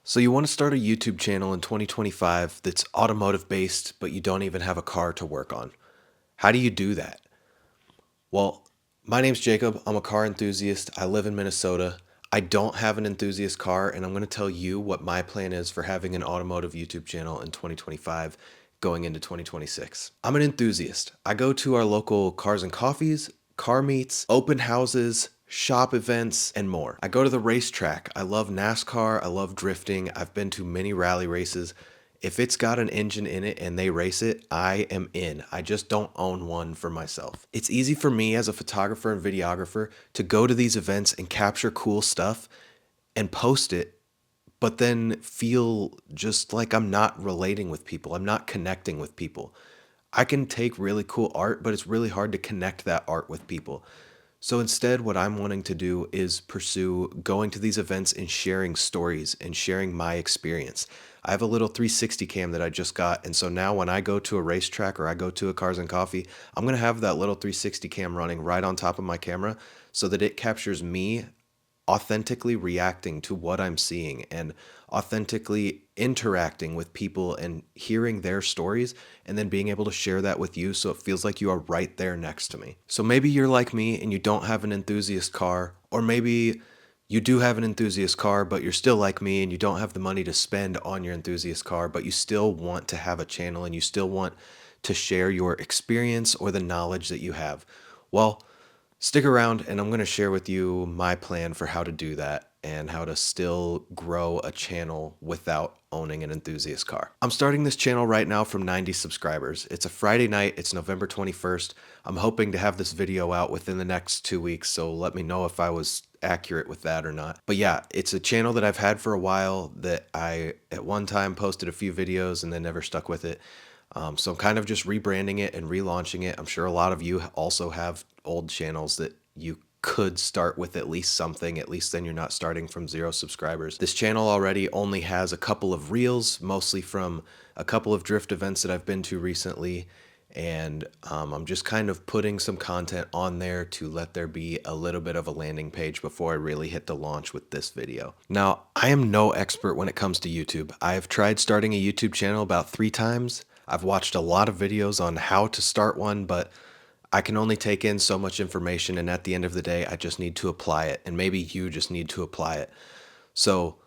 So you want to start a YouTube channel in 2025 that's automotive based, but you don't even have a car to work on. How do you do that? Well, my name's Jacob. I'm a car enthusiast. I live in Minnesota. I don't have an enthusiast car, and I'm going to tell you what my plan is for having an automotive YouTube channel in 2025 going into 2026. I'm an enthusiast. I go to our local cars and coffees, car meets, open houses, shop events, and more. I go to the racetrack. I love NASCAR. I love drifting. I've been to many rally races. If it's got an engine in it and they race it, I am in. I just don't own one for myself. It's easy for me as a photographer and videographer to go to these events and capture cool stuff and post it, but then feel just like I'm not relating with people. I'm not connecting with people. I can take really cool art, but it's really hard to connect that art with people. So instead, what I'm wanting to do is pursue going to these events and sharing stories and sharing my experience. I have a little 360 cam that I just got. And so now when I go to a racetrack or I go to a Cars and Coffee, I'm going to have that little 360 cam running right on top of my camera so that it captures me authentically reacting to what I'm seeing and authentically interacting with people and hearing their stories and then being able to share that with you so it feels like you are right there next to me. So maybe you're like me and you don't have an enthusiast car, or maybe you do have an enthusiast car, but you're still like me and you don't have the money to spend on your enthusiast car, but you still want to have a channel and you still want to share your experience or the knowledge that you have. Well, stick around and I'm going to share with you my plan for how to do that and how to still grow a channel without owning an enthusiast car. I'm starting this channel right now from 90 subscribers. It's a Friday night. It's November 21st. I'm hoping to have this video out within the next 2 weeks, so let me know if I was accurate with that or not. But yeah, it's a channel that I've had for a while that I at one time posted a few videos and then never stuck with it. So I'm kind of just rebranding it and relaunching it. I'm sure a lot of you also have old channels that you could start with at least something, at least then you're not starting from 0 subscribers. This channel already only has a couple of reels, mostly from a couple of drift events that I've been to recently. And I'm just kind of putting some content on there to let there be a little bit of a landing page before I really hit the launch with this video. Now, I am no expert when it comes to YouTube. I have tried starting a YouTube channel about 3 times. I've watched a lot of videos on how to start one, but I can only take in so much information, and at the end of the day, I just need to apply it, and maybe you just need to apply it. So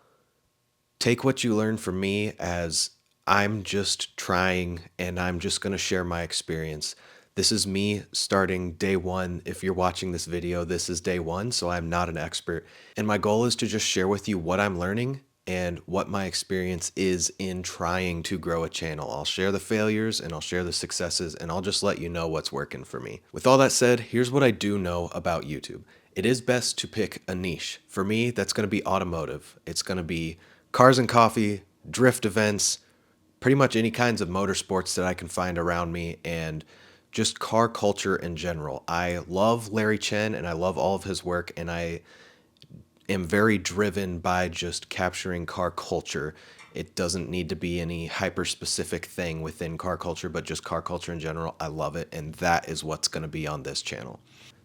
take what you learn from me as I'm just trying, and I'm just going to share my experience. This is me starting day one. If you're watching this video, this is day one, so I'm not an expert. And my goal is to just share with you what I'm learning and what my experience is in trying to grow a channel. I'll share the failures and I'll share the successes, and I'll just let you know what's working for me. With all that said, here's what I do know about YouTube. It is best to pick a niche. For me, that's going to be automotive. It's going to be cars and coffee, drift events, pretty much any kinds of motorsports that I can find around me, and just car culture in general. I love Larry Chen and I love all of his work, and I am very driven by just capturing car culture. It doesn't need to be any hyper specific thing within car culture, but just car culture in general. I love it, and that is what's going to be on this channel.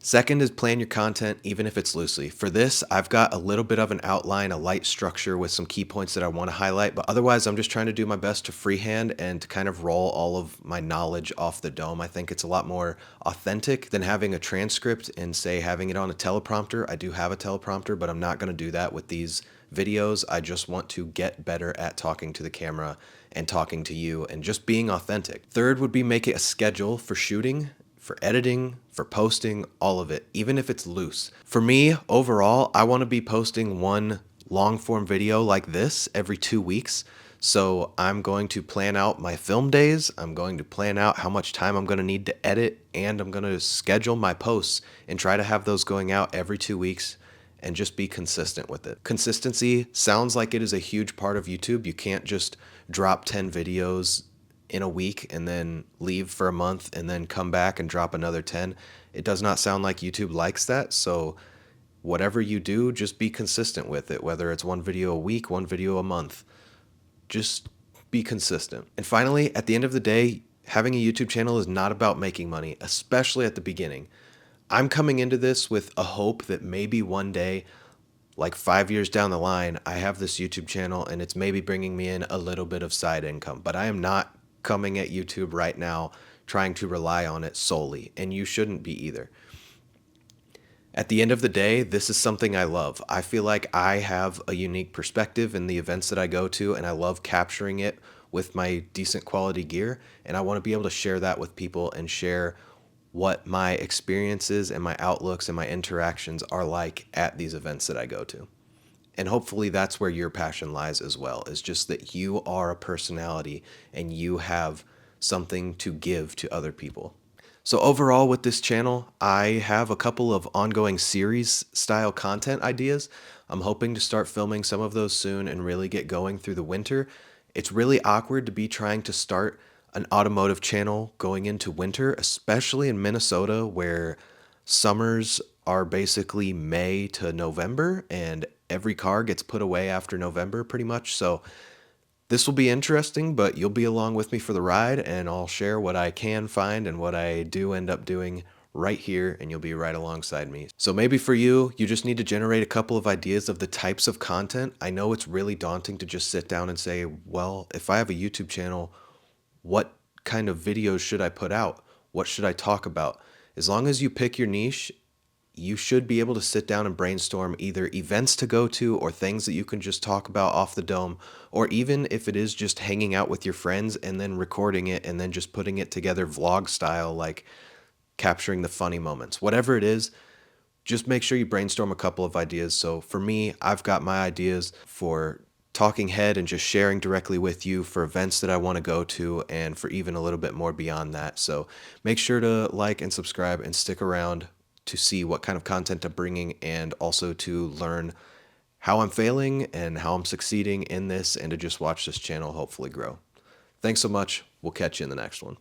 Second is plan your content, even if it's loosely. For this, I've got a little bit of an outline, a light structure with some key points that I want to highlight, but otherwise I'm just trying to do my best to freehand and to kind of roll all of my knowledge off the dome. I think it's a lot more authentic than having a transcript and say having it on a teleprompter. I do have a teleprompter, but I'm not going to do that with these videos. I just want to get better at talking to the camera and talking to you and just being authentic. Third would be make it a schedule for shooting, for editing, for posting, all of it, even if it's loose. For me, overall, I want to be posting one long form video like this every 2 weeks. So I'm going to plan out my film days. I'm going to plan out how much time I'm going to need to edit, and I'm going to schedule my posts and try to have those going out every 2 weeks and just be consistent with it. Consistency sounds like it is a huge part of YouTube. You can't just drop 10 videos in a week and then leave for a month and then come back and drop another 10. It does not sound like YouTube likes that. So whatever you do, just be consistent with it, whether it's one video a week, one video a month. Just be consistent. And finally, at the end of the day, having a YouTube channel is not about making money, especially at the beginning. I'm coming into this with a hope that maybe one day like 5 years down the line, I have this YouTube channel and it's maybe bringing me in a little bit of side income, but I am not coming at YouTube right now trying to rely on it solely, and you shouldn't be either. At the end of the day, this is something I love. I feel like I have a unique perspective in the events that I go to, and I love capturing it with my decent quality gear. And I want to be able to share that with people and share what my experiences and my outlooks and my interactions are like at these events that I go to. And hopefully that's where your passion lies as well, is just that you are a personality and you have something to give to other people. So overall with this channel, I have a couple of ongoing series style content ideas. I'm hoping to start filming some of those soon and really get going through the winter. It's really awkward to be trying to start an automotive channel going into winter, especially in Minnesota where summers are basically May to November and every car gets put away after November pretty much. So this will be interesting, but you'll be along with me for the ride, and I'll share what I can find and what I do end up doing right here, and you'll be right alongside me. So maybe for you, you just need to generate a couple of ideas of the types of content. I know it's really daunting to just sit down and say, well, if I have a YouTube channel, what kind of videos should I put out? What should I talk about? As long as you pick your niche, you should be able to sit down and brainstorm either events to go to or things that you can just talk about off the dome, or even if it is just hanging out with your friends and then recording it and then just putting it together vlog style, like capturing the funny moments. Whatever it is, just make sure you brainstorm a couple of ideas. So for me, I've got my ideas for talking head and just sharing directly with you for events that I want to go to and for even a little bit more beyond that. So make sure to like and subscribe and stick around to see what kind of content I'm bringing and also to learn how I'm failing and how I'm succeeding in this and to just watch this channel hopefully grow. Thanks so much. We'll catch you in the next one.